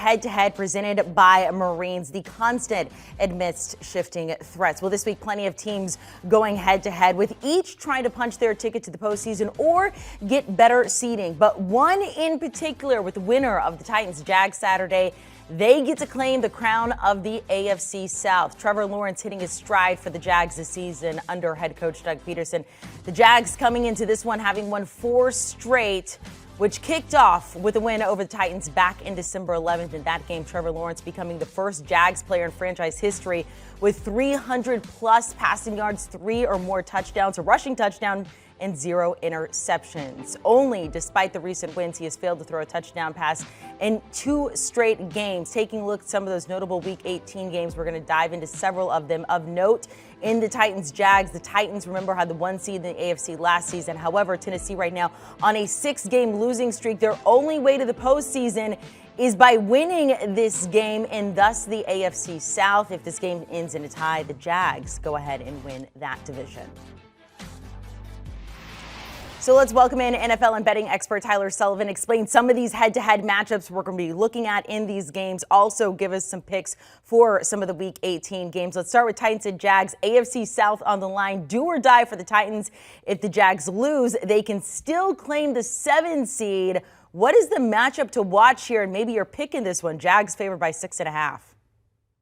head-to-head presented by Marines, the constant amidst shifting threats. Well, this week, plenty of teams going head-to-head, with each trying to punch their ticket to the postseason or get better seeding. But one in particular, with the winner of the Titans-Jags Saturday, they get to claim the crown of the AFC South. Trevor Lawrence hitting his stride for the Jags this season under head coach Doug Peterson. The Jags coming into this one having won 4 straight, which kicked off with a win over the Titans back in December 11th. In that game, Trevor Lawrence becoming the first Jags player in franchise history with 300-plus passing yards, 3 or more touchdowns, a rushing touchdown, and 0 interceptions. Only despite the recent wins, he has failed to throw a touchdown pass in 2 straight games. Taking a look at some of those notable Week 18 games, we're going to dive into several of them. Of note, in the Titans-Jags, the Titans, remember, had the 1 seed in the AFC last season. However, Tennessee right now on a 6-game losing streak. Their only way to the postseason is by winning this game, and thus the AFC South. If this game ends in a tie, the Jags go ahead and win that division. So let's welcome in NFL and betting expert Tyler Sullivan, explain some of these head-to-head matchups we're going to be looking at in these games. Also give us some picks for some of the Week 18 games. Let's start with Titans and Jags. AFC South on the line. Do or die for the Titans. If the Jags lose, they can still claim the 7 seed. What is the matchup to watch here? And maybe you're picking this one. Jags favored by 6.5.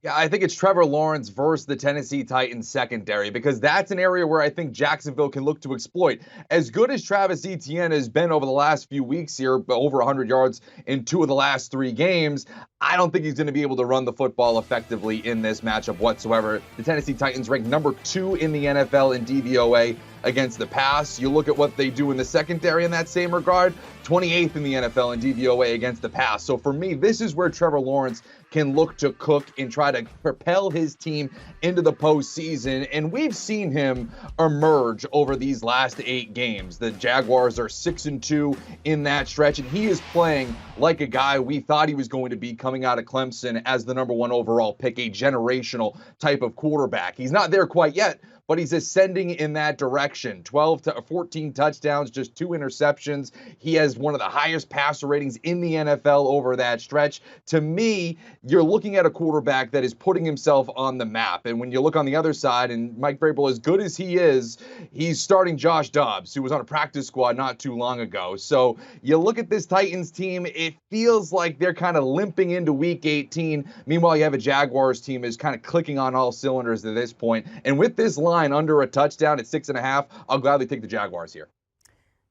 Yeah, I think it's Trevor Lawrence versus the Tennessee Titans secondary, because that's an area where I think Jacksonville can look to exploit. As good as Travis Etienne has been over the last few weeks here, over 100 yards in 2 of the last 3 games, I don't think he's going to be able to run the football effectively in this matchup whatsoever. The Tennessee Titans ranked number 2 in the NFL in DVOA against the pass. You look at what they do in the secondary in that same regard, 28th in the NFL in DVOA against the pass. So for me, this is where Trevor Lawrence can look to cook and try to propel his team into the postseason. And we've seen him emerge over these last 8 games. The Jaguars are 6-2 in that stretch, and he is playing like a guy we thought he was going to be coming out of Clemson as the number 1 overall pick, a generational type of quarterback. He's not there quite yet, but he's ascending in that direction. 12 to 14 touchdowns, just 2 interceptions. He has one of the highest passer ratings in the NFL over that stretch. To me, you're looking at a quarterback that is putting himself on the map. And when you look on the other side, and Mike Vrabel, as good as he is, he's starting Josh Dobbs, who was on a practice squad not too long ago. So you look at this Titans team, it feels like they're kind of limping into Week 18. Meanwhile, you have a Jaguars team is kind of clicking on all cylinders at this point. And with this line under a touchdown at 6.5, I'll gladly take the Jaguars here.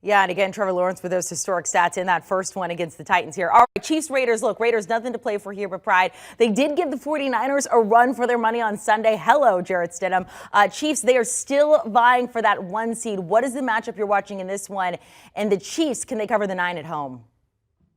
Yeah, and again, Trevor Lawrence with those historic stats in that first one against the Titans here. All right, Chiefs-Raiders. Look, Raiders, nothing to play for here but pride. They did give the 49ers a run for their money on Sunday. Hello, Jarrett Stidham. Chiefs, they are still vying for that 1 seed. What is the matchup you're watching in this one? And the Chiefs, can they cover the 9 at home?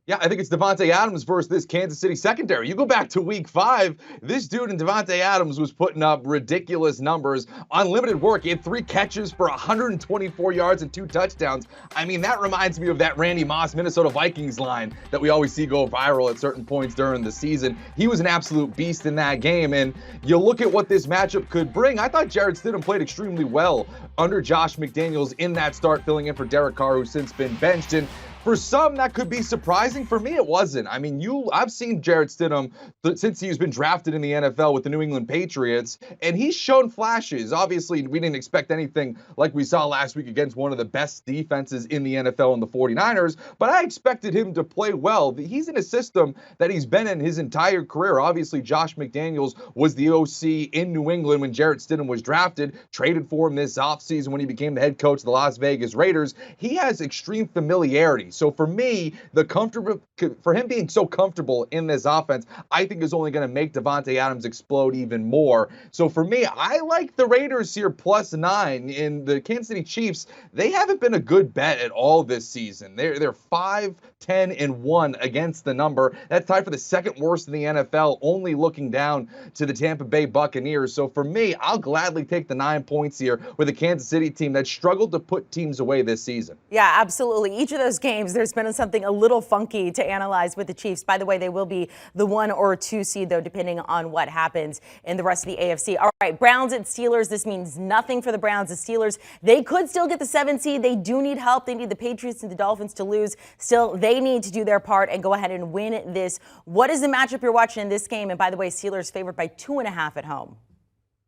Yeah, I think it's Davante Adams versus this Kansas City secondary. You go back to Week 5, this dude in Davante Adams was putting up ridiculous numbers on limited work. He had 3 catches for 124 yards and 2 touchdowns. I mean, that reminds me of that Randy Moss Minnesota Vikings line that we always see go viral at certain points during the season. He was an absolute beast in that game, and you look at what this matchup could bring. I thought Jarrett Stidham played extremely well under Josh McDaniels in that start, filling in for Derek Carr, who's since been benched. And for some, that could be surprising. For me, it wasn't. I mean, I've seen Jarrett Stidham since he's been drafted in the NFL with the New England Patriots, and he's shown flashes. Obviously, we didn't expect anything like we saw last week against one of the best defenses in the NFL in the 49ers, but I expected him to play well. He's in a system that he's been in his entire career. Obviously, Josh McDaniels was the OC in New England when Jarrett Stidham was drafted, traded for him this offseason when he became the head coach of the Las Vegas Raiders. He has extreme familiarity. So for me, for him being so comfortable in this offense, I think is only going to make Davante Adams explode even more. So for me, I like the Raiders here +9. In the Kansas City Chiefs, they haven't been a good bet at all this season. They're 5-10-1 against the number. That's tied for the 2nd worst in the NFL, only looking down to the Tampa Bay Buccaneers. So for me, I'll gladly take the 9 points here with a Kansas City team that struggled to put teams away this season. Yeah, absolutely. Each of those games games, there's been something a little funky to analyze with the Chiefs. By the way, they will be the 1 or 2 seed, though, depending on what happens in the rest of the AFC. All right, Browns at Steelers. This means nothing for the Browns. The Steelers, they could still get the 7 seed. They do need help. They need the Patriots and the Dolphins to lose. Still, they need to do their part and go ahead and win this. What is the matchup you're watching in this game? And by the way, Steelers favored by 2.5 at home.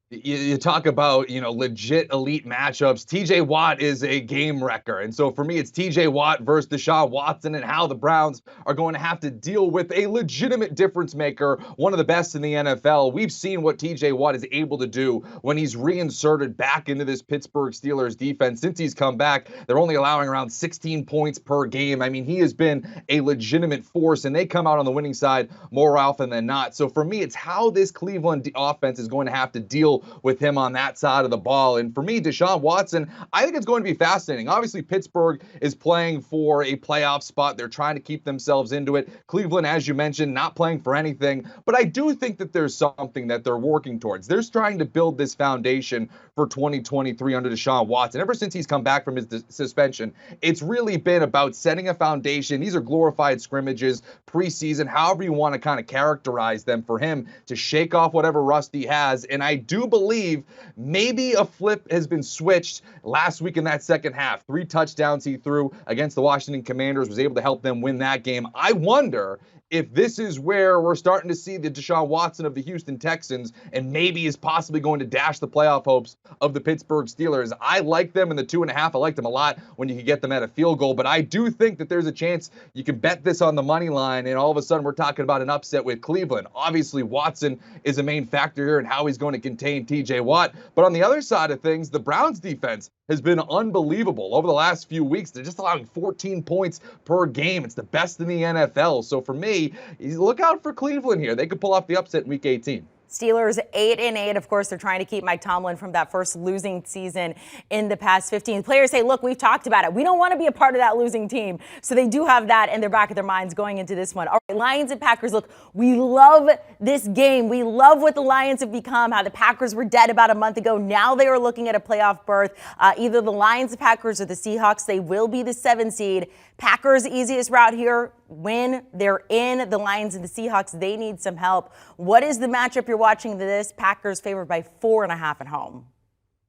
You talk about, legit elite matchups. TJ Watt is a game wrecker. And so for me, it's TJ Watt versus Deshaun Watson and how the Browns are going to have to deal with a legitimate difference maker, one of the best in the NFL. We've seen what TJ Watt is able to do when he's reinserted back into this Pittsburgh Steelers defense. Since he's come back, they're only allowing around 16 points per game. I mean, he has been a legitimate force, and they come out on the winning side more often than not. So for me, it's how this Cleveland offense is going to have to deal with him on that side of the ball. And for me, Deshaun Watson, I think it's going to be fascinating. Obviously, Pittsburgh is playing for a playoff spot. They're trying to keep themselves into it. Cleveland, as you mentioned, not playing for anything. But I do think that there's something that they're working towards. They're trying to build this foundation for 2023 under Deshaun Watson. Ever since he's come back from his suspension, it's really been about setting a foundation. These are glorified scrimmages, preseason, however you want to kind of characterize them, for him to shake off whatever rust he has. And I do believe maybe a flip has been switched last week in that second half. 3 touchdowns he threw against the Washington Commanders, was able to help them win that game. I wonder if this is where we're starting to see the Deshaun Watson of the Houston Texans and maybe is possibly going to dash the playoff hopes of the Pittsburgh Steelers. I like them in the 2.5. I like them a lot when you can get them at a field goal, but I do think that there's a chance you can bet this on the money line, and all of a sudden we're talking about an upset with Cleveland. Obviously, Watson is a main factor here in how he's going to contain TJ Watt, but on the other side of things, the Browns defense has been unbelievable over the last few weeks. They're just allowing 14 points per game. It's the best in the NFL. So for me, look out for Cleveland here. They could pull off the upset in Week 18. Steelers 8-8. Of course, they're trying to keep Mike Tomlin from that first losing season in the past 15. Players say, look, we've talked about it. We don't want to be a part of that losing team. So they do have that in their back of their minds going into this one. All right, Lions and Packers. Look, we love this game. We love what the Lions have become, how the Packers were dead about a month ago. Now they are looking at a playoff berth. Either the Lions, the Packers, or the Seahawks. They will be the 7 seed. Packers' easiest route here, win. They're in. The Lions and the Seahawks, they need some help. What is the matchup you're watching this? Packers favored by 4.5 at home.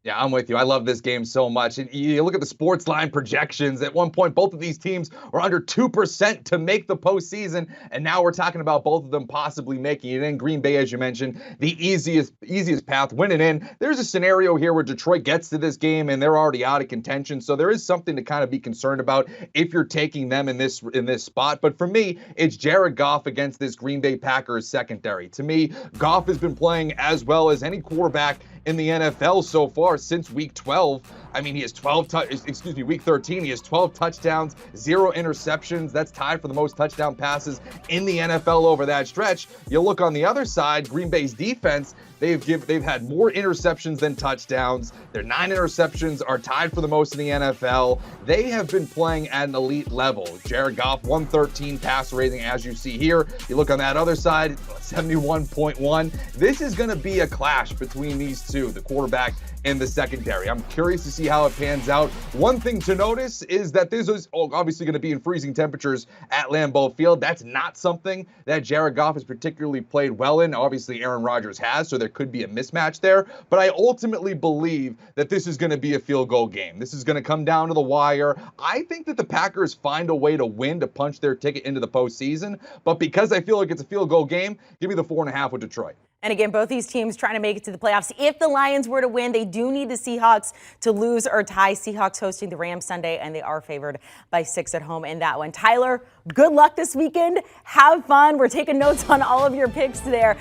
Yeah, I'm with you. I love this game so much. And you look at the sports line projections. At one point, both of these teams were under 2% to make the postseason. And now we're talking about both of them possibly making it in. Green Bay, as you mentioned, the easiest path, winning in. There's a scenario here where Detroit gets to this game and they're already out of contention. So there is something to kind of be concerned about if you're taking them in this spot. But for me, it's Jared Goff against this Green Bay Packers secondary. To me, Goff has been playing as well as any quarterback in the NFL so far since week 12. I mean, he has week 13, he has 12 touchdowns, 0 interceptions. That's tied for the most touchdown passes in the NFL over that stretch. You look on the other side, Green Bay's defense, they've had more interceptions than touchdowns. Their 9 interceptions are tied for the most in the NFL. They have been playing at an elite level. Jared Goff, 113 pass rating, as you see here. You look on that other side, 71.1. This is going to be a clash between these two, the quarterback and the secondary. I'm curious to see how it pans out. One thing to notice is that this is obviously going to be in freezing temperatures at Lambeau Field. That's not something that Jared Goff has particularly played well in. Obviously, Aaron Rodgers has, so there could be a mismatch there. But I ultimately believe that this is going to be a field goal game. This is going to come down to the wire. I think that the Packers find a way to win, to punch their ticket into the postseason. But because I feel like it's a field goal game, give me the 4.5 with Detroit. And again, both these teams trying to make it to the playoffs. If the Lions were to win, they do need the Seahawks to lose or tie. Seahawks hosting the Rams Sunday, and they are favored by 6 at home in that one. Tyler, good luck this weekend. Have fun. We're taking notes on all of your picks there.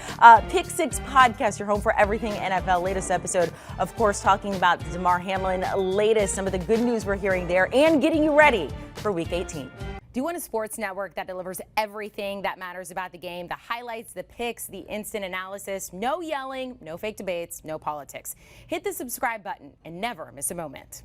Pick 6 podcast, your home for everything NFL. Latest episode, of course, talking about the Damar Hamlin latest, some of the good news we're hearing there, and getting you ready for Week 18. Do you want a sports network that delivers everything that matters about the game? The highlights, the picks, the instant analysis, no yelling, no fake debates, no politics. Hit the subscribe button and never miss a moment.